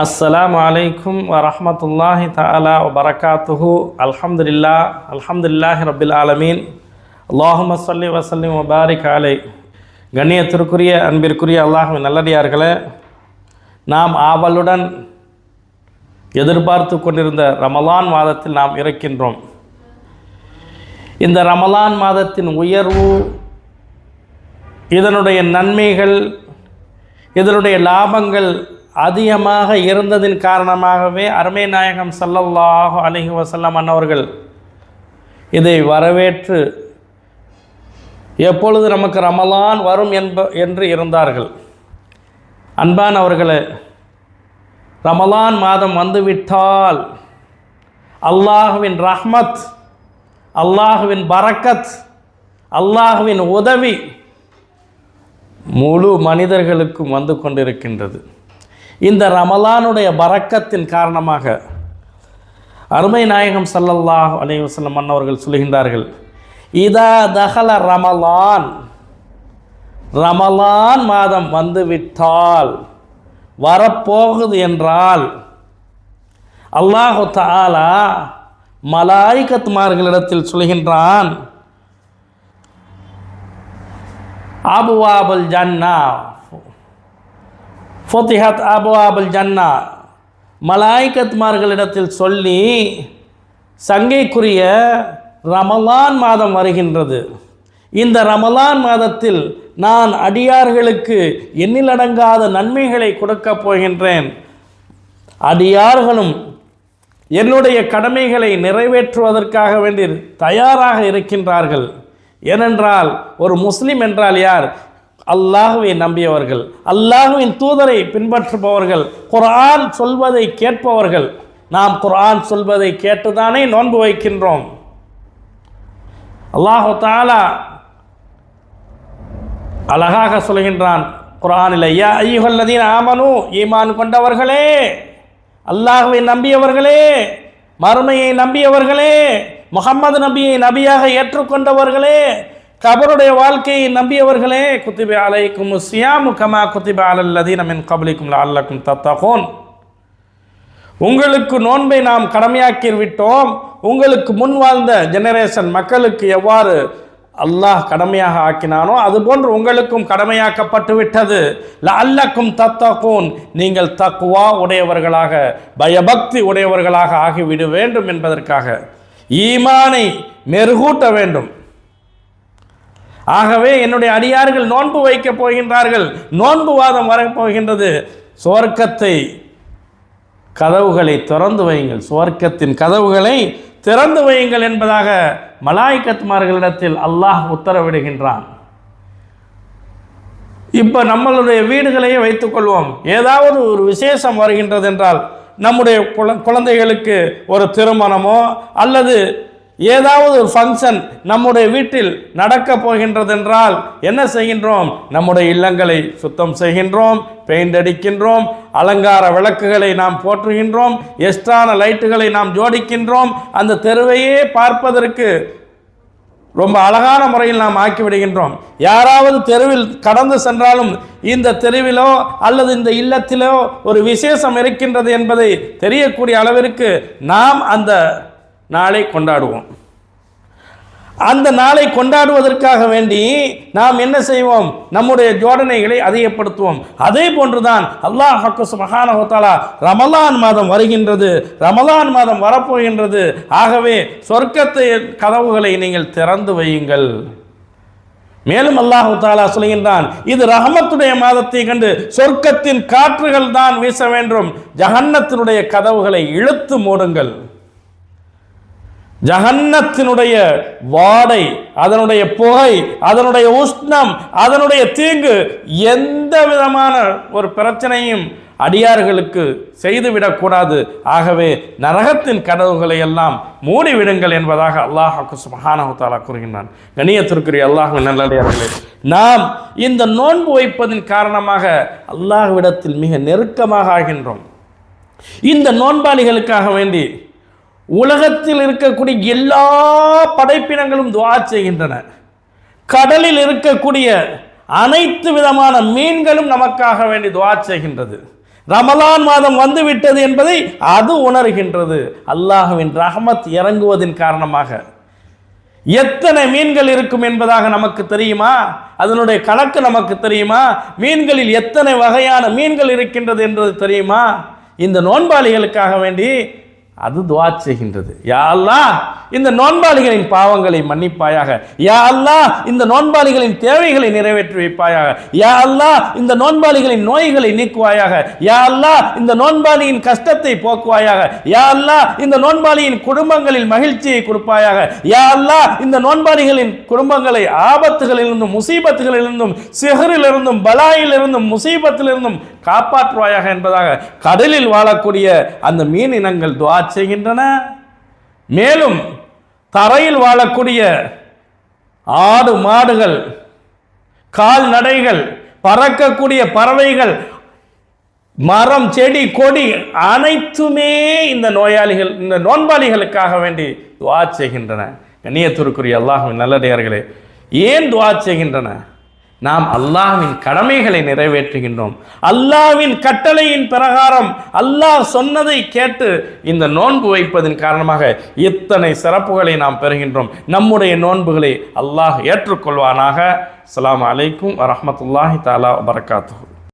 அஸ்ஸலாமு அலைக்கும் வரஹ்மத்துல்லாஹி தஆலா வபரகாத்துஹு. அல்ஹம்துலில்லாஹி ரப்பில் ஆலமீன். அல்லாஹும்ம ஸல்லி வஸல்லிம் வபாரிக் அலைஹி. கண்ணியத்திற்குரிய அன்பிற்குரிய அல்லாஹ்வின் நல்லடியார்களே, நாம் ஆவலுடன் எதிர்பார்த்து கொண்டிருந்த ரமலான் மாதத்தில் நாம் இருக்கின்றோம். இந்த ரமலான் மாதத்தின் உயர்வு, இதனுடைய நன்மைகள், இதனுடைய லாபங்கள் அதிகமாக இருந்ததின் காரணமாகவே அருமை நாயகம் ஸல்லல்லாஹு அலைஹி வஸல்லம் அன்னவர்கள் இதை வரவேற்று எப்பொழுது நமக்கு ரமலான் வரும் என்று இருந்தார்கள். அன்பானவர்களே, ரமலான் மாதம் வந்துவிட்டால் அல்லாஹுவின் ரஹ்மத், அல்லாஹுவின் பரக்கத், அல்லாஹுவின் உதவி முழு மனிதர்களுக்கும் வந்து கொண்டிருக்கின்றது. இந்த ரமலானுடைய பரக்கத்தின் காரணமாக அருமை நாயகம் ஸல்லல்லாஹு அலைஹி வஸல்லம் அன்னவர்கள் சொல்கின்றார்கள், இதா தஹல ரமலான், ரமலான் மாதம் வந்துவிட்டால், வரப்போகுது என்றால், அல்லாஹு தஆலா மலாயிகத்துமார்களிடத்தில் சொல்கின்றான், அபுவாபுல் ஜன்னா ஃபுதிஹத் அபுவாபுல் ஜன்னா, மலாயிகத்மார்களிடத்தில் சொல்லி, சங்கைக்குரிய ரமலான் மாதம் வருகின்றது. இந்த ரமலான் மாதத்தில் நான் அடியார்களுக்கு எண்ணிலடங்காத நன்மைகளை கொடுக்கப் போகின்றேன். அடியார்களும் என்னுடைய கடமைகளை நிறைவேற்றுவதற்காக வேண்டி தயாராக இருக்கின்றார்கள். ஏனென்றால் ஒரு முஸ்லிம் என்றால் யார்? அல்லாஹ்வை நம்பியவர்கள், அல்லாஹ்வின் தூதரை பின்பற்றுபவர்கள், குர்ஆன் சொல்வதை கேட்பவர்கள். நாம் குர்ஆன் சொல்வதை கேட்டுதானே நோன்பு வைக்கின்றோம். அல்லாஹு தஆலா அழகாக சொல்கின்றான் குர்ஆனில், யா அய்யுஹல்லதீன ஆமனு, ஈமான் கொண்டவர்களே, அல்லாஹ்வை நம்பியவர்களே, மறுமையை நம்பியவர்களே, முஹம்மது நபியை நபியாக ஏற்றுக்கொண்டவர்களே, கபருடைய வாழ்க்கையை நம்பியவர்களே, குத்திப அலைக்கும் ஸியாமு கமா குத்திப அலல்லதீன மின் கப்லிக்கும் லஅல்லக்கும் தத்தகூன், உங்களுக்கு நோன்பை நாம் கடமையாக்கி விட்டோம். உங்களுக்கு முன் வாழ்ந்த ஜெனரேஷன் மக்களுக்கு எவ்வாறு அல்லாஹ் கடமையாக ஆக்கினானோ அதுபோன்று உங்களுக்கும் கடமையாக்கப்பட்டு விட்டது. லஅல்லக்கும் தத்தகூன், நீங்கள் தக்வா உடையவர்களாக, பயபக்தி உடையவர்களாக ஆகிவிட வேண்டும் என்பதற்காக, ஈமானை மெருகூட்ட வேண்டும். ஆகவே என்னுடைய அடியார்கள் நோன்பு வைக்கப் போகின்றார்கள், நோன்பு வாதம் வரப்போகின்றது. சுவர்க்கத்தை கதவுகளை திறந்து வையுங்கள், சுவர்க்கத்தின் கதவுகளை திறந்து வையுங்கள் என்பதாக மலாயிகத்மார்களிடத்தில் அல்லாஹ் உத்தரவிடுகின்றான். இப்போ நம்மளுடைய வீடுகளையே வைத்துக்கொள்வோம். ஏதாவது ஒரு விசேஷம் வருகின்றது என்றால், நம்முடைய குழந்தைகளுக்கு ஒரு திருமணமோ அல்லது ஏதாவது ஒரு ஃபங்க்ஷன் நம்முடைய வீட்டில் நடக்கப் போகின்றது என்றால் என்ன செய்கின்றோம்? நம்முடைய இல்லங்களை சுத்தம் செய்கின்றோம், பெயிண்ட் அடிக்கின்றோம், அலங்கார விளக்குகளை நாம் போற்றுகின்றோம், எக்ஸ்ட்ரான லைட்டுகளை நாம் ஜோடிக்கின்றோம். அந்த தெருவையே பார்ப்பதற்கு ரொம்ப அழகான முறையில் நாம் ஆக்கிவிடுகின்றோம். யாராவது தெருவில் கடந்து சென்றாலும் இந்த தெருவிலோ அல்லது இந்த இல்லத்திலோ ஒரு விசேஷம் இருக்கின்றது என்பதை தெரியக்கூடிய அளவிற்கு நாம் அந்த நாளை கொண்டாடுவோம். அந்த நாளை கொண்டாடுவதற்காக வேண்டி நாம் என்ன செய்வோம்? நம்முடைய ஜோடனைகளை அதிகப்படுத்துவோம். அதே போன்றுதான் அல்லாஹ் சுப்ஹானஹு வ தஆலா ரமலான் மாதம் வருகின்றது, ரமலான் மாதம் வரப்போகின்றது. ஆகவே சொர்க்கத்தை கதவுகளை நீங்கள் திறந்து வையுங்கள். மேலும் அல்லாஹ் தஆலா சொல்கின்றான், இது ரஹமத்துடைய மாதத்தை கண்டு சொர்க்கத்தின் காற்றுகள் தான் வீச வேண்டும், ஜஹன்னத்தினுடைய கதவுகளை இழுத்து மூடுங்கள். ஜஹன்னத்தினுடைய வாடை, அதனுடைய புகை, அதனுடைய உஷ்ணம், அதனுடைய தீங்கு எந்த விதமான ஒரு பிரச்சனையும் அடியார்களுக்கு செய்துவிடக்கூடாது. ஆகவே நரகத்தின் கதவுகளை எல்லாம் மூடிவிடுங்கள் என்பதாக அல்லாஹ் சுப்ஹானஹு வ தஆலா கூறுகின்றான். கண்ணியத்திற்குரிய அல்லாஹ்வின் நல்லடியார்களே, நாம் இந்த நோன்பு வைப்பதன் காரணமாக அல்லாஹ்விடத்தில் மிக நெருக்கமாக ஆகின்றோம். இந்த நோன்பாளிகளுக்காக வேண்டி உலகத்தில் இருக்கக்கூடிய எல்லா படைப்பினங்களும் துஆ செய்கின்றன. கடலில் இருக்கக்கூடிய அனைத்து விதமான மீன்களும் நமக்காக வேண்டி துஆ செய்கின்றது. ரமலான் மாதம் வந்துவிட்டது என்பதை அது உணர்கின்றது. அல்லாஹ்வின் ரஹ்மத் இறங்குவதின் காரணமாக. எத்தனை மீன்கள் இருக்கும் என்பதாக நமக்கு தெரியுமா? அதனுடைய கணக்கு நமக்கு தெரியுமா? மீன்களில் எத்தனை வகையான மீன்கள் இருக்கின்றது என்பது தெரியுமா? இந்த நோன்பாளிகளுக்காக வேண்டி அது துஆ செய்கின்றது. யா அல்லாஹ், இந்த நோன்பாளிகளின் பாவங்களை மன்னிப்பாயாக. யா அல்லாஹ், இந்த நோன்பாளிகளின் தேவைகளை நிறைவேற்றி வைப்பாயாக. யா அல்லாஹ், இந்த நோன்பாளிகளின் நோய்களை நீக்குவாயாக. யா அல்லாஹ், இந்த நோன்பாளியின் கஷ்டத்தை போக்குவாயாக. யா அல்லாஹ், இந்த நோன்பாளியின் குடும்பங்களில் மகிழ்ச்சியை கொடுப்பாயாக. யா அல்லாஹ், இந்த நோன்பாளிகளின் குடும்பங்களை ஆபத்துகளிலிருந்தும் முசீபத்துகளிலிருந்தும் சிஹரிலிருந்தும் பலாயிலிருந்தும் முசீபத்திலிருந்தும் காப்பாற்றுவாயாக என்பதாக கடலில் வாழக்கூடிய அந்த மீன் இனங்கள் துஆ செய்கின்றன. மேலும் தரையில் வாழக்கூடிய ஆடு மாடுகள், கால்நடைகள், பறக்கக்கூடிய பறவைகள், மரம் செடி கொடி அனைத்துமே இந்த நோயாளிகள் இந்த நோன்பாளிகளுக்காக வேண்டி துஆ செய்கின்றன. கண்ணியத்திற்குரிய அல்லாஹ்வின் நல்லடியார்களே, ஏன் துஆ செய்கின்றன? நாம் அல்லாஹ்வின் கடமைகளை நிறைவேற்றுகின்றோம். அல்லாஹ்வின் கட்டளையின் பிரகாரம் அல்லாஹ் சொன்னதை கேட்டு இந்த நோன்பு வைப்பதன் காரணமாக இத்தனை சிறப்புகளை நாம் பெறுகின்றோம். நம்முடைய நோன்புகளை அல்லாஹ் ஏற்றுக்கொள்வானாக. அஸ்ஸலாமு அலைக்கும் வரஹ்மத்துல்லாஹி தஆலா வபரகாத்துஹு.